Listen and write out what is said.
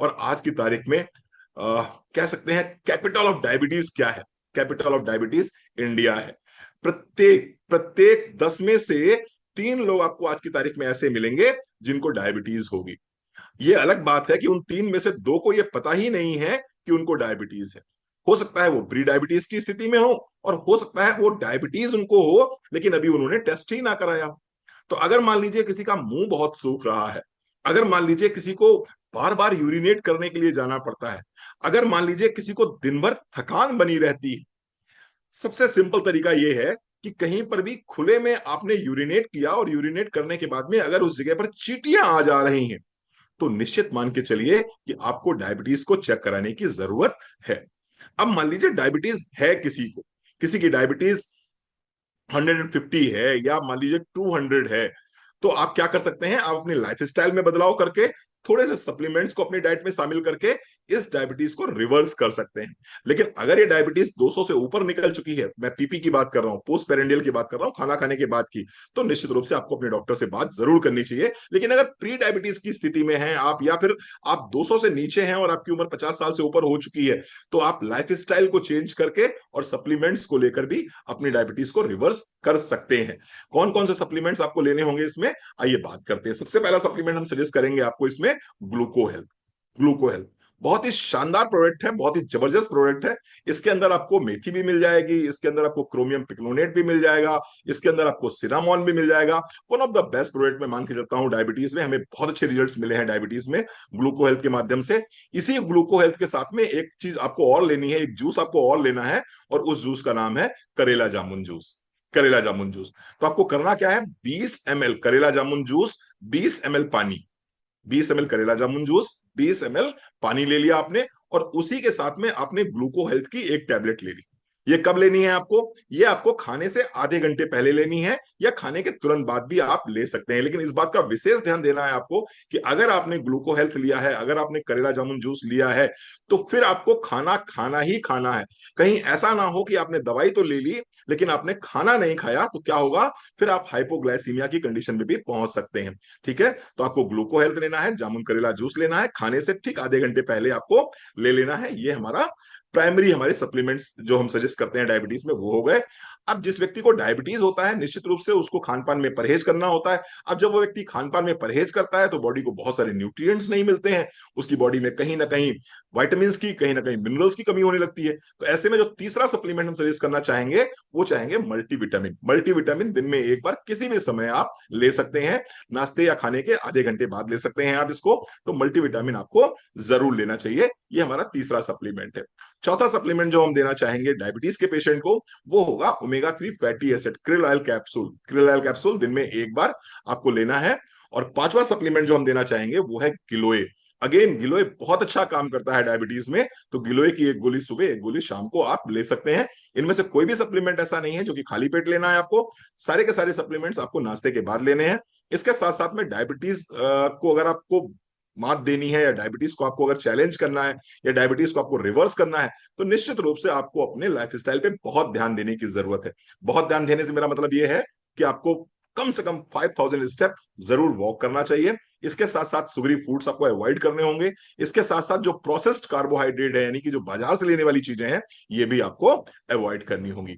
और आज की तारीख में कह सकते हैं कैपिटल ऑफ डायबिटीज क्या है? कैपिटल ऑफ डायबिटीज इंडिया है। प्रत्येक प्रत्येक 10 में से 3 लोग आपको आज की तारीख में ऐसे मिलेंगे जिनको डायबिटीज होगी। ये अलग बात है कि उन 3 में से 2 को ये पता ही नहीं है कि उनको डायबिटीज है। हो सकता है वो प्री डायबिटीज की स्थिति में हो, और हो सकता है वो डायबिटीज उनको हो लेकिन अभी उन्होंने टेस्ट ही ना कराया। तो अगर मान लीजिए किसी का मुंह बहुत सूख रहा है, अगर मान लीजिए किसी को बार बार यूरिनेट करने के लिए जाना पड़ता है, अगर मान लीजिए किसी को दिन भर थकान बनी रहती है, सबसे सिंपल तरीका यह है कि कहीं पर भी खुले में आपने यूरिनेट किया और यूरिनेट करने के बाद में अगर उस जगह पर चींटियां आ जा रही हैं, तो निश्चित मान के चलिए कि आपको डायबिटीज को चेक कराने की जरूरत है। अब मान लीजिए डायबिटीज है किसी को, किसी की डायबिटीज 150 है या मान लीजिए 200 है, तो आप क्या कर सकते हैं? आप अपनी लाइफ स्टाइल में बदलाव करके थोड़े से सप्लीमेंट्स को अपनी डाइट में शामिल करके इस डायबिटीज को रिवर्स कर सकते हैं। लेकिन अगर ये डायबिटीज 200 से ऊपर निकल चुकी है, मैं पीपी की बात कर रहा हूं, पोस्ट पेरेंडियल की बात कर रहा हूं, खाना खाने के बाद की, तो निश्चित रूप से आपको अपने डॉक्टर से बात जरूर करनी चाहिए। लेकिन अगर प्री डायबिटीज की स्थिति में हैं आप, या फिर आप 200 से नीचे हैं और आपकी उम्र 50 साल से ऊपर हो चुकी है, तो आप लाइफ स्टाइल को चेंज करके और सप्लीमेंट्स को लेकर भी अपनी डायबिटीज को रिवर्स कर सकते हैं। कौन कौन से सप्लीमेंट्स आपको लेने होंगे इसमें, आइए बात करते हैं। सबसे पहला सप्लीमेंट हम सजेस्ट करेंगे आपको इसमें ग्लूको हेल्थ। ग्लूको हेल्थ बहुत ही शानदार प्रोडक्ट है, बहुत ही जबरदस्त प्रोडक्ट है। इसके अंदर आपको मेथी भी मिल जाएगी, इसके अंदर आपको क्रोमियम पिक्लोनेट भी मिल जाएगा, इसके अंदर आपको सिनामोन भी मिल जाएगा। One of the best product मैं मान के चलता हूं डायबिटीज में, हमें बहुत अच्छे रिजल्ट्स मिले हैं डायबिटीज में ग्लूको हेल्थ के माध्यम से। इसी ग्लूको हेल्थ के साथ में एक चीज आपको और लेनी है, एक जूस आपको और लेना है, और उस जूस का नाम है करेला जामुन जूस। करेला जामुन जूस। तो आपको करना क्या है? 20 ml करेला जामुन जूस, 20 ml पानी, 20 ml करेला जामुन जूस, 20 ml पानी ले लिया आपने, और उसी के साथ में आपने ग्लूको हेल्थ की एक टैबलेट ले ली। ये कब लेनी है आपको? ये आपको खाने से आधे घंटे पहले लेनी है, या खाने के तुरंत बाद भी आप ले सकते हैं। लेकिन इस बात का विशेष ध्यान देना है आपको कि अगर आपने ग्लूको हेल्थ लिया है, अगर आपने करेला जामुन जूस लिया है, तो फिर आपको खाना खाना ही खाना है। कहीं ऐसा ना हो कि आपने दवाई तो ले ली लेकिन आपने खाना नहीं खाया, तो क्या होगा? फिर आप हाइपोग्लाइसीमिया की कंडीशन में भी पहुंच सकते हैं। ठीक है, तो आपको ग्लूको हेल्थ लेना है, जामुन करेला जूस लेना है, खाने से ठीक आधे घंटे पहले आपको ले लेना है। ये हमारा प्राइमरी हमारे सप्लीमेंट्स जो हम सजेस्ट करते हैं डायबिटीज में, वो हो गए। अब जिस व्यक्ति को डायबिटीज होता है, निश्चित रूप से उसको खान पान में परहेज करना होता है। अब जब वो व्यक्ति खान पान में परहेज करता है तो बॉडी को बहुत सारे न्यूट्रिएंट्स नहीं मिलते हैं, उसकी बॉडी में कहीं ना कहीं वाइटामिन की, कहीं ना कहीं मिनरल्स की कमी होने लगती है। तो ऐसे में जो तीसरा सप्लीमेंट हम सजेस्ट करना चाहेंगे, वो चाहेंगे मल्टीविटामिन। मल्टीविटामिन दिन में एक बार किसी भी समय आप ले सकते हैं, नाश्ते या खाने के आधे घंटे बाद ले सकते हैं आप इसको। तो मल्टीविटामिन आपको जरूर लेना चाहिए। ये हमारा तीसरा सप्लीमेंट है। चौथा सप्लीमेंट जो हम देना चाहेंगे डायबिटीज के पेशेंट को, वो होगा omega 3 fatty acid, krill oil capsule. Krill oil capsule दिन में एक बार आपको लेना है। और पांचवा सप्लीमेंट जो हम देना चाहेंगे वो है गिलोय। अगेन गिलोय बहुत अच्छा काम करता है डायबिटीज में, तो गिलोय की एक गोली सुबह, एक गोली शाम को आप ले सकते हैं। इनमें से कोई भी सप्लीमेंट ऐसा नहीं है जो कि खाली पेट लेना है आपको, सारे के सारे सप्लीमेंट्स आपको नाश्ते के बाद लेने हैं। इसके साथ साथ में डायबिटीज को अगर आपको मात देनी है, या डायबिटीज को आपको अगर चैलेंज करना है, या डायबिटीज को आपको रिवर्स करना है, तो निश्चित रूप से आपको अपने लाइफ स्टाइल पे बहुत ध्यान देने की जरूरत है। बहुत ध्यान देने से मेरा मतलब यह है कि आपको कम से कम 5000 स्टेप जरूर वॉक करना चाहिए। इसके साथ साथ सुगरी फूड्स आपको अवॉइड करने होंगे। इसके साथ साथ जो प्रोसेस्ड कार्बोहाइड्रेट है, यानी कि जो बाजार से लेने वाली चीजें हैं, ये भी आपको अवॉइड करनी होंगी।